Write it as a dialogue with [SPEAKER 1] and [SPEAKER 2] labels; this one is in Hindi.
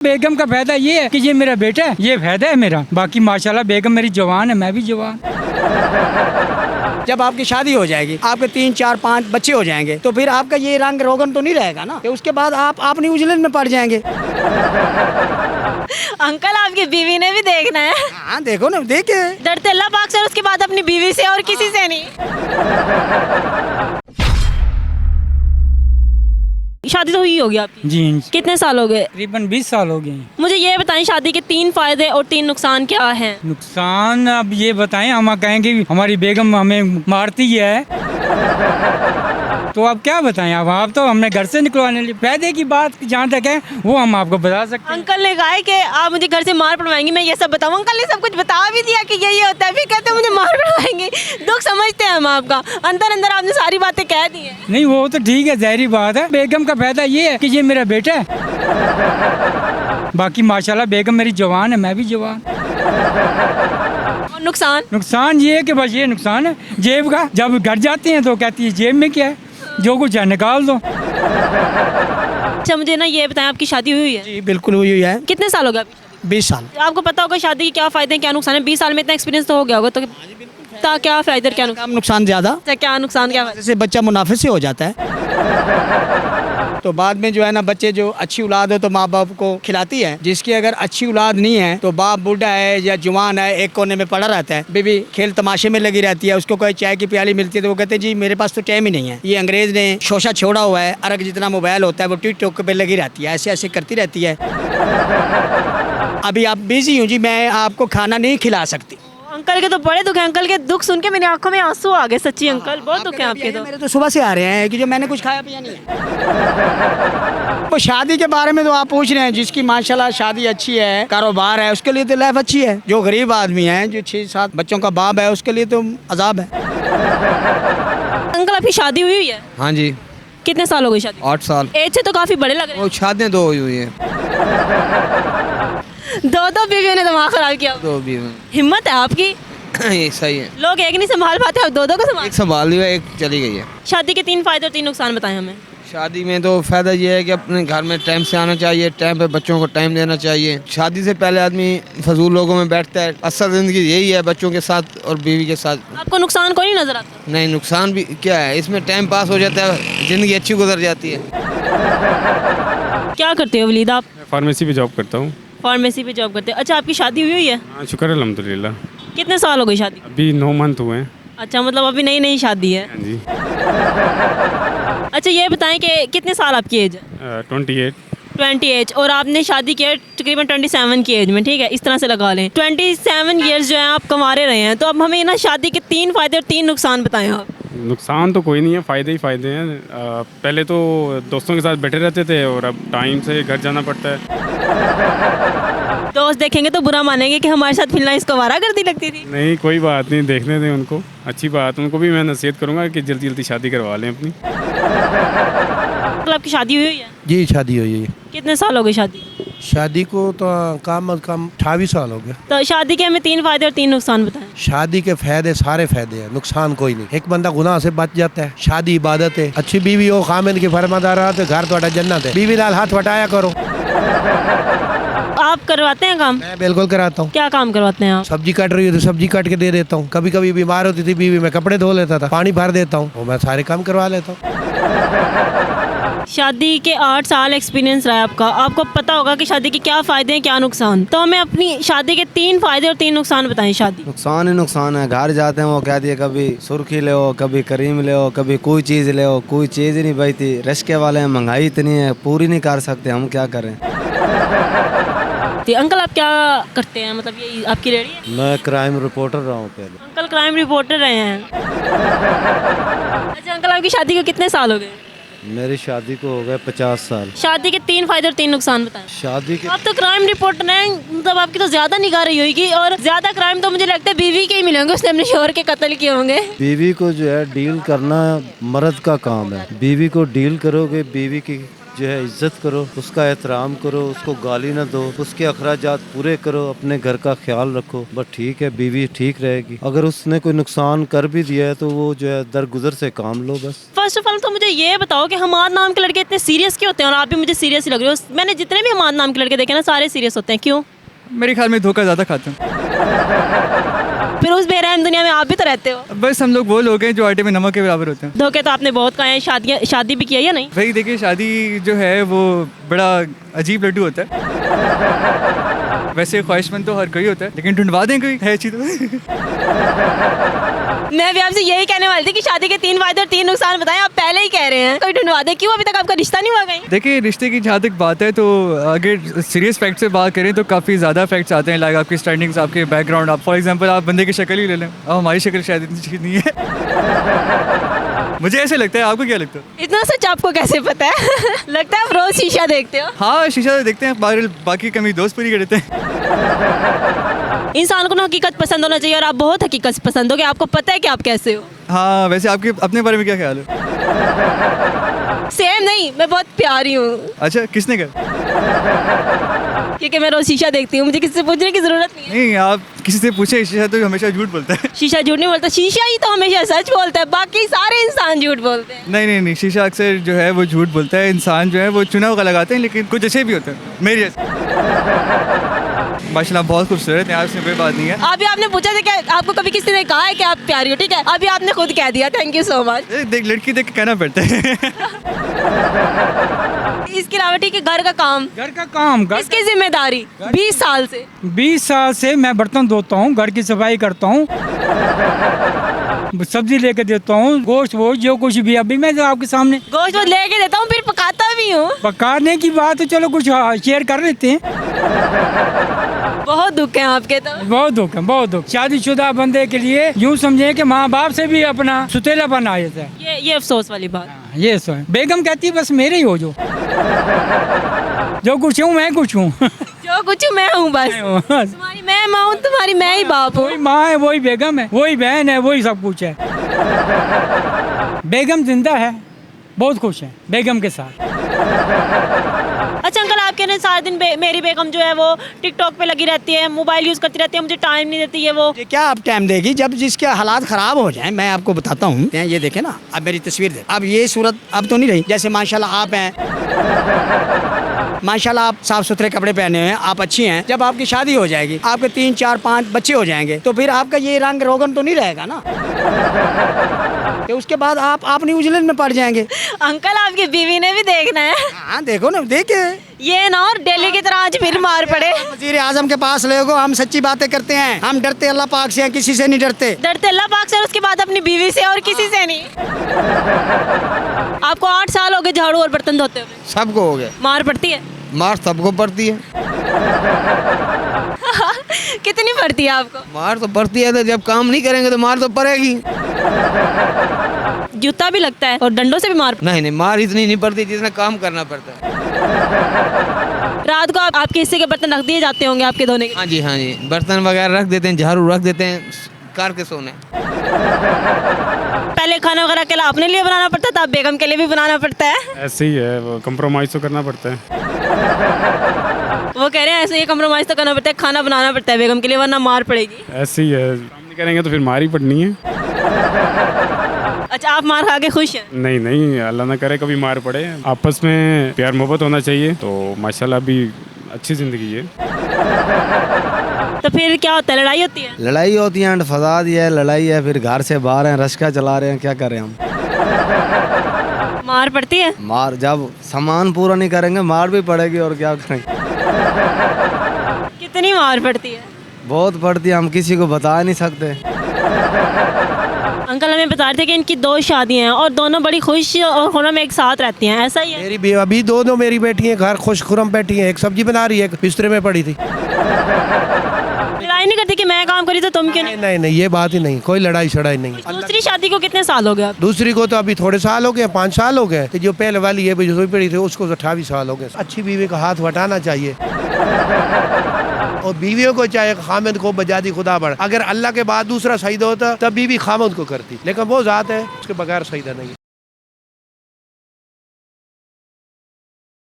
[SPEAKER 1] बेगम का फायदा ये है कि ये मेरा बेटा है, ये फायदा है मेरा। बाकी माशाल्लाह बेगम मेरी जवान है, मैं भी जवान।
[SPEAKER 2] जब आपकी शादी हो जाएगी, आपके 3 4 5 बच्चे हो जाएंगे, तो फिर आपका ये रंग रोगन तो नहीं रहेगा ना, कि उसके बाद आप अपनी उजलन में पड़ जाएंगे।
[SPEAKER 3] अंकल आपकी बीवी ने भी देखना है।
[SPEAKER 2] हाँ देखो ना, देखे
[SPEAKER 3] डरते अल्लाह पाक से, उसके बाद अपनी बीवी से और किसी से नहीं। शादी तो हुई होगी आपकी?
[SPEAKER 1] जी
[SPEAKER 3] कितने साल हो गए?
[SPEAKER 1] तकरीबन 20 साल हो गए।
[SPEAKER 3] मुझे ये बताएं, शादी के 3 फायदे और 3 नुकसान क्या हैं?
[SPEAKER 1] नुकसान अब ये बताएं, हम कहेंगे हमारी बेगम हमें मारती है तो अब क्या बताएं, अब आप तो हमने घर से निकलवाने लिए। फायदे की बात जहाँ तक है वो हम आपको बता सकते हैं।
[SPEAKER 3] अंकल ने कहा है कि आप मुझे घर से मार पड़वाएंगी, मैं ये सब बताऊँ। अंकल ने सब कुछ बता भी दिया कि ये होता है, फिर कहते हैं मुझे मार पड़वाएंगे। दुख समझते हैं हम आपका, अंदर अंदर आपने सारी बातें कह दी हैं।
[SPEAKER 1] नहीं वो तो ठीक है, ज़ाहिर बात है। बेगम का फायदा ये है कि ये मेरा बेटा है। बाकी माशाल्लाह बेगम मेरी जवान है, मैं भी जवान।
[SPEAKER 3] और नुकसान?
[SPEAKER 1] नुकसान ये है कि बस ये नुकसान है जेब का। जब घर जाते हैं तो कहती है जेब में क्या है, जो कुछ है निकाल दो।
[SPEAKER 3] अच्छा मुझे ना ये बताएं, आपकी शादी हुई है?
[SPEAKER 2] जी बिल्कुल हुई है।
[SPEAKER 3] कितने साल हो गए आपकी शादी?
[SPEAKER 2] 20 साल।
[SPEAKER 3] आपको पता होगा शादी के क्या फायदे हैं क्या नुकसान है। 20 साल में इतना एक्सपीरियंस तो हो गया होगा, तो क्या फायदे और क्या नुकसान?
[SPEAKER 2] कम नुकसान ज्यादा।
[SPEAKER 3] अच्छा, क्या नुकसान क्या फायदे?
[SPEAKER 2] जैसे बच्चा मुनाफे से हो जाता है तो बाद में जो है ना, बच्चे जो अच्छी औलाद हो तो माँ बाप को खिलाती है। जिसकी अगर अच्छी औलाद नहीं है तो बाप बूढ़ा है या जवान है, एक कोने में पड़ा रहता है, बीवी खेल तमाशे में लगी रहती है। उसको कोई चाय की प्याली मिलती है तो वो कहते हैं जी मेरे पास तो टाइम ही नहीं है। ये अंग्रेज ने शोषा छोड़ा हुआ है, अरग जितना मोबाइल होता है वो टिकटॉक पे लगी रहती है, ऐसे ऐसे करती रहती है। अभी आप बिजी हूँ जी, मैं आपको खाना नहीं खिला सकती।
[SPEAKER 3] अंकल के तो बड़े दुख है। अंकल के दुख सुन के मेरी आंखों में आंसू आ गए। सच्ची अंकल बहुत दुख है आपके तो।
[SPEAKER 2] मेरे तो सुबह से आ रहे हैं कि जो मैंने कुछ खाया पिया नहीं है। तो शादी के बारे में तो आप पूछ रहे हैं, जिसकी माशाल्लाह शादी अच्छी है, कारोबार है, उसके लिए तो लाइफ अच्छी है। जो गरीब आदमी है, जो 6-7 बच्चों का बाप है, उसके लिए तो अजाब है।
[SPEAKER 3] अंकल आपकी शादी हुई है?
[SPEAKER 4] हाँ जी।
[SPEAKER 3] कितने साल हो गए शादी?
[SPEAKER 4] 8 साल।
[SPEAKER 3] एज से तो काफी बड़े लग रहे
[SPEAKER 4] वो शादियाँ 2 हुई हैं।
[SPEAKER 3] हैं। दो बीवियों ने दिमाग खराब किया।
[SPEAKER 4] 2 भी हैं।
[SPEAKER 3] हिम्मत है आपकी।
[SPEAKER 4] ये सही है।
[SPEAKER 3] लोग एक नहीं संभाल पाते, अब 2 को संभाल।
[SPEAKER 4] एक संभाल लिया, एक चली गई है।
[SPEAKER 3] शादी के 3 फायदे और 3 नुकसान बताएं हमें।
[SPEAKER 4] शादी में तो फ़ायदा ये है कि अपने घर में टाइम से आना चाहिए, टाइम पे बच्चों को टाइम देना चाहिए। शादी से पहले आदमी फजूल लोगों में बैठता है। असल ज़िंदगी यही है, बच्चों के साथ और बीवी के साथ।
[SPEAKER 3] आपको नुकसान कोई नहीं नजर आता?
[SPEAKER 4] नहीं, नुकसान भी क्या है, इसमें टाइम पास हो जाता है, ज़िंदगी अच्छी गुजर जाती है।
[SPEAKER 3] क्या करते हो वलीद आप?
[SPEAKER 5] फार्मेसी पे जॉब करता हूँ।
[SPEAKER 3] फार्मेसी पे जॉब करते हो? अच्छा, आपकी शादी हुई है?
[SPEAKER 5] हाँ शुक्र है अल्हम्दुलिल्लाह।
[SPEAKER 3] कितने साल हो गई शादी?
[SPEAKER 5] अभी 9 मंथ हुए हैं।
[SPEAKER 3] अच्छा, मतलब अभी नई शादी है।
[SPEAKER 5] हाँ जी।
[SPEAKER 3] अच्छा ये बताएं कि कितने साल आपकी एज है?
[SPEAKER 5] 28।
[SPEAKER 3] 28। और आपने शादी की है तकरीबन 27 की एज में, ठीक है, इस तरह से लगा लें। 27 ईयर्स जो है आप कमा रहे हैं, तो अब हमें ना शादी के 3 फायदे और 3 नुकसान बताएं आप।
[SPEAKER 5] नुकसान तो कोई नहीं है, फ़ायदे ही फ़ायदे हैं। पहले तो दोस्तों के साथ बैठे रहते थे और अब टाइम से घर जाना पड़ता है।
[SPEAKER 3] दोस्त देखेंगे तो बुरा मानेंगे कि हमारे साथ फिलहाल इसको वारागर्दी लगती थी।
[SPEAKER 5] नहीं कोई बात नहीं, देखने दें उनको, अच्छी बात। उनको भी मैं नसीहत करूँगा कि जल्दी जल्दी शादी करवा लें अपनी।
[SPEAKER 3] तो आपकी शादी हुई है?
[SPEAKER 6] जी शादी हुई है।
[SPEAKER 3] कितने साल हो गए शादी?
[SPEAKER 6] शादी को तो कम अज कम 28 साल हो गया।
[SPEAKER 3] तो शादी के हमें 3 फायदे और 3 नुकसान बताएं।
[SPEAKER 6] शादी के फायदे सारे फायदे हैं, नुकसान कोई नहीं। एक बंदा गुनाह से बच जाता है। शादी इबादत है। अच्छी बीवी हो, खामिन की फरमादार हो तो घर थोड़ा जन्नत है। बीवी लाल हाथ वटाया करो।
[SPEAKER 3] आप करवाते हैं काम?
[SPEAKER 6] मैं बिल्कुल कराता हूँ।
[SPEAKER 3] क्या काम करवाते हैं आप?
[SPEAKER 6] सब्जी कट रही है तो सब्जी काट के दे देता हूँ। कभी कभी बीमार होती थी बीवी, मैं कपड़े धो लेता था, पानी भर देता हूँ, वो मैं सारे काम करवा लेता हूँ।
[SPEAKER 3] शादी के 8 साल एक्सपीरियंस रहा है आपका, आपको पता होगा कि शादी के क्या फ़ायदे हैं क्या नुकसान। तो हमें अपनी शादी के 3 फायदे और 3 नुकसान बताएं। शादी
[SPEAKER 4] नुकसान ही नुकसान है। घर जाते हैं वो कहती है कभी सुर्खी ले हो, कभी करीम ले हो, कभी कोई चीज़ ले हो, कोई चीज़ ही नहीं बचती। रिश्के वाले हैं, महंगाई इतनी है, पूरी नहीं कर सकते, हम क्या करें।
[SPEAKER 3] अंकल आप क्या करते हैं, मतलब ये आपकी रेडी है?
[SPEAKER 6] मैं क्राइम रिपोर्टर रहा हूँ पहले।
[SPEAKER 3] अंकल क्राइम रिपोर्टर रहे हैं। अच्छा अंकल आपकी शादी को कितने साल हो गए?
[SPEAKER 6] मेरी शादी को हो गए 50 साल।
[SPEAKER 3] शादी के 3 फायदे और 3 नुकसान बताएं।
[SPEAKER 6] शादी के
[SPEAKER 3] आप तो क्राइम रिपोर्टर हैं, मतलब आपकी तो ज्यादा निगाह रही होगी, और ज्यादा क्राइम तो मुझे लगता है बीवी के ही मिलेंगे, उसने अपने शोहर के कत्ल किए होंगे।
[SPEAKER 6] बीवी को जो है डील करना मर्द का काम है। बीवी को डील करोगे, बीवी की
[SPEAKER 7] जो है इज्जत करो, उसका एहतराम करो, उसको गाली ना दो, उसके अखराजात पूरे करो, अपने घर का ख्याल रखो, बस ठीक है, बीवी ठीक रहेगी। अगर उसने कोई नुकसान कर भी दिया है तो वो जो है दरगुजर से काम लो बस।
[SPEAKER 3] फर्स्ट ऑफ ऑल तो मुझे ये बताओ कि हमाद नाम के लड़के इतने सीरियस क्यों होते हैं? और आप भी मुझे सीरियस ही लग रहे हो। मैंने जितने भी हमाद नाम के लड़के देखे ना, सारे सीरियस होते हैं, क्यों?
[SPEAKER 8] मेरे ख्याल में धोखा ज़्यादा खाते हैं।
[SPEAKER 3] फिर उस बेरहम दुनिया में आप भी तो रहते हो।
[SPEAKER 8] बस हम लोग वो लोग हैं जो आटे में नमक के बराबर होते हैं।
[SPEAKER 3] धोखे तो आपने बहुत खाए हैं। शादी भी किया या नहीं?
[SPEAKER 8] भाई देखिए, शादी जो है वो बड़ा अजीब लड्डू होता है। वैसे ख्वाहिशमंद तो हर कोई होता है, लेकिन ढूंढवा दें कोई है अच्छी तो।
[SPEAKER 3] मैं भी आपसे यही कहने वाली थी कि शादी के 3 फायदे और 3 नुकसान बताएं। आप पहले ही कह रहे हैं कोई ढूंढवा दे। क्यों अभी तक आपका रिश्ता नहीं हुआ कहीं?
[SPEAKER 8] देखिए, रिश्ते की जहाँ तक बात है तो अगर सीरियस फैक्ट से बात करें तो काफ़ी ज़्यादा फैक्ट्स आते हैं, लाइक आपकी स्टैंडिंग्स, आपके बैकग्राउंड। आप फॉर एग्जांपल आप बंदे की शक्ल ही ले लें, अब हमारी शक्ल शायद इतनी ठीक नहीं है। मुझे ऐसे लगता है, आपको क्या लगता है?
[SPEAKER 3] इतना सच आपको कैसे पता है? लगता है आप रोज शीशा देखते हो।
[SPEAKER 8] हाँ, शीशा तो देखते हैं, बाकी कमी दोस्त पूरी कर देते हैं।
[SPEAKER 3] इंसान को ना हकीकत पसंद होना चाहिए, और आप बहुत हकीकत पसंद हो कि आपको पता है कि आप कैसे हो।
[SPEAKER 8] हाँ, वैसे आपके अपने बारे में क्या ख्याल है?
[SPEAKER 3] सेम नहीं, मैं बहुत प्यारी हूँ।
[SPEAKER 8] अच्छा, किसने कहा?
[SPEAKER 3] क्योंकि मैं रोज शीशा देखती हूँ, मुझे किसी से पूछने की जरूरत नहीं है।
[SPEAKER 8] नहीं, आप किसी से पूछे, शीशा तो हमेशा झूठ बोलता है।
[SPEAKER 3] शीशा झूठ नहीं बोलता, शीशा ही तो हमेशा सच बोलता है, बाकी सारे इंसान झूठ बोलते हैं।
[SPEAKER 8] नहीं, शीशा अक्सर जो है वो झूठ बोलता है। इंसान जो है वो चुनाव का लगाते हैं, लेकिन कुछ अच्छे भी होते हैं मेरी जैसे। माशाल्लाह बहुत खूबसूरत है, आपसे कोई बात नहीं है।
[SPEAKER 3] अभी आपने पूछा था कि आपको कभी किसी ने कहा है कि आप प्यारी हो, ठीक है? अभी आपने खुद कह दिया, थैंक यू सो मच।
[SPEAKER 8] देख, लड़की देख के कहना पड़ता है।
[SPEAKER 3] इसके अलावा ठीक है, घर का काम, इसकी जिम्मेदारी 20 साल से
[SPEAKER 1] 20 साल से मैं बर्तन धोता हूँ, घर की सफाई करता हूँ, सब्जी लेके देता हूँ, गोश्त वो जो कुछ भी। अभी मैं जो आपके सामने
[SPEAKER 3] गोश्त लेके देता हूँ, फिर पकाता भी हूँ।
[SPEAKER 1] पकाने की बात तो चलो कुछ शेयर कर लेते हैं।
[SPEAKER 3] बहुत दुख है आपके तो।
[SPEAKER 1] बहुत दुख है, बहुत दुख। शादीशुदा बंदे के लिए यूँ समझे कि माँ बाप से भी अपना सुतेलापन आ जाता है।
[SPEAKER 3] ये अफसोस वाली बात।
[SPEAKER 1] ये सो है। बेगम कहती है बस मेरे ही हो, जो कुछ हूँ मैं कुछ हूँ।
[SPEAKER 3] जो कुछ मैं हूँ बस। तुम्हारी मैं माँ हूँ, तुम्हारी मैं ही बाप हूँ।
[SPEAKER 1] वही माँ है, वही बेगम है, वही बहन है, वही सब कुछ है। बेगम जिंदा है, बहुत खुश है बेगम के साथ।
[SPEAKER 3] अच्छा अंकल, आपके ना सारा दिन मेरी बेगम जो है वो टिकटॉक पे लगी रहती है, मोबाइल यूज करती रहती है, मुझे टाइम नहीं देती है वो।
[SPEAKER 2] ये क्या आप टाइम देगी? जब जिसके हालात खराब हो जाएं, मैं आपको बताता हूँ। ये देखे ना, अब मेरी तस्वीर देख। अब ये सूरत अब तो नहीं रही। जैसे माशाल्लाह आप हैं, माशाल्लाह आप साफ सुथरे कपड़े पहने हुए हैं, आप अच्छी हैं। जब आपकी शादी हो जाएगी, आपके 3, 4, 5 बच्चे हो जाएंगे, तो फिर आपका ये रंग रोगन तो नहीं रहेगा ना। तो उसके बाद आप अपनी उजलन में पड़ जाएंगे।
[SPEAKER 3] अंकल, आपकी बीवी ने भी देखना है।
[SPEAKER 2] हाँ देखो ना, देखे
[SPEAKER 3] ये ना और दिल्ली की तरह आज फिर मार पड़े।
[SPEAKER 2] वजीर आजम के पास ले गो, हम सच्ची बातें करते हैं, हम डरते अल्लाह पाक से हैं, किसी से नहीं डरते।
[SPEAKER 3] डरते अल्लाह पाक से, और उसके बाद अपनी बीवी से, और किसी से नहीं। आपको 8 साल हो गए झाड़ू और बर्तन धोते हुए।
[SPEAKER 4] सबको हो गया।
[SPEAKER 3] मार पड़ती है?
[SPEAKER 4] मार सबको पड़ती है।
[SPEAKER 3] कितनी पड़ती है आपको?
[SPEAKER 4] मार तो पड़ती है, तो जब काम नहीं करेंगे तो मार तो पड़ेगी।
[SPEAKER 3] जूता भी लगता है और डंडों से भी मार?
[SPEAKER 4] नहीं, मार इतनी नहीं पड़ती जितना काम करना पड़ता है।
[SPEAKER 3] रात को आपके हिस्से के बर्तन रख दिए जाते होंगे आपके धोने के?
[SPEAKER 4] हाँ जी, बर्तन वगैरह रख देते हैं, झाड़ू रख देते हैं, कार के सोने।
[SPEAKER 3] पहले खाना वगैरह अकेला अपने लिए बनाना पड़ता था, बेगम के लिए भी बनाना पड़ता है?
[SPEAKER 5] ऐसे ही है, वो कंप्रोमाइज़ तो करना पड़ता है।
[SPEAKER 3] वो कह रहे हैं ऐसे ही कंप्रोमाइज़ तो करना पड़ता है, खाना बनाना पड़ता है बेगम के लिए, वरना मार पड़ेगी।
[SPEAKER 5] ऐसे ही है, काम नहीं करेंगे तो फिर मार ही पड़नी है।
[SPEAKER 3] अच्छा, आप मार खा के खुश हैं?
[SPEAKER 5] नहीं, अल्लाह ना करे कभी मार पड़े। आपस में प्यार मोहब्बत होना चाहिए, तो माशाल्लाह अभी अच्छी ज़िंदगी है।
[SPEAKER 3] तो फिर क्या होता है, लड़ाई होती है?
[SPEAKER 4] लड़ाई होती है, फसाद है, लड़ाई है, फिर घर से बाहर हैं, रश्का चला रहे हैं, क्या करें हम।
[SPEAKER 3] मार पड़ती है?
[SPEAKER 4] मार जब सामान पूरा नहीं करेंगे मार भी पड़ेगी, और क्या करेंगे।
[SPEAKER 3] कितनी मार पड़ती है?
[SPEAKER 4] बहुत पड़ती है, हम किसी को बता नहीं सकते।
[SPEAKER 3] अंकल हमें बता रहे थे कि इनकी 2 शादियां हैं और दोनों बड़ी खुश और खुरम एक साथ रहती हैं, ऐसा ही है?
[SPEAKER 6] मेरी अभी दोनों मेरी बेटी हैं, घर खुश खुरम बैठी हैं, एक सब्जी बना रही है, एक बिस्तरे में पड़ी थी।
[SPEAKER 3] लड़ाई नहीं करती कि मैं काम करी तो तुम क्यों नहीं?
[SPEAKER 6] नहीं, ये बात ही नहीं, कोई लड़ाई शड़ाई नहीं।
[SPEAKER 3] दूसरी शादी को कितने साल हो गए?
[SPEAKER 6] दूसरी को तो अभी थोड़े साल हो गए, 5 साल हो गए। तो जो पहले वाली है जो पड़ी थी उसको 28 साल हो गए। अच्छी बीवी का हाथ हटाना चाहिए, और बीवियों को चाहे खामिद को बजादी खुदा बढ़। अगर अल्लाह के बाद दूसरा सईदा होता तब बीवी खामिद को करती, लेकिन वो जात है उसके बगैर सईदा नहीं।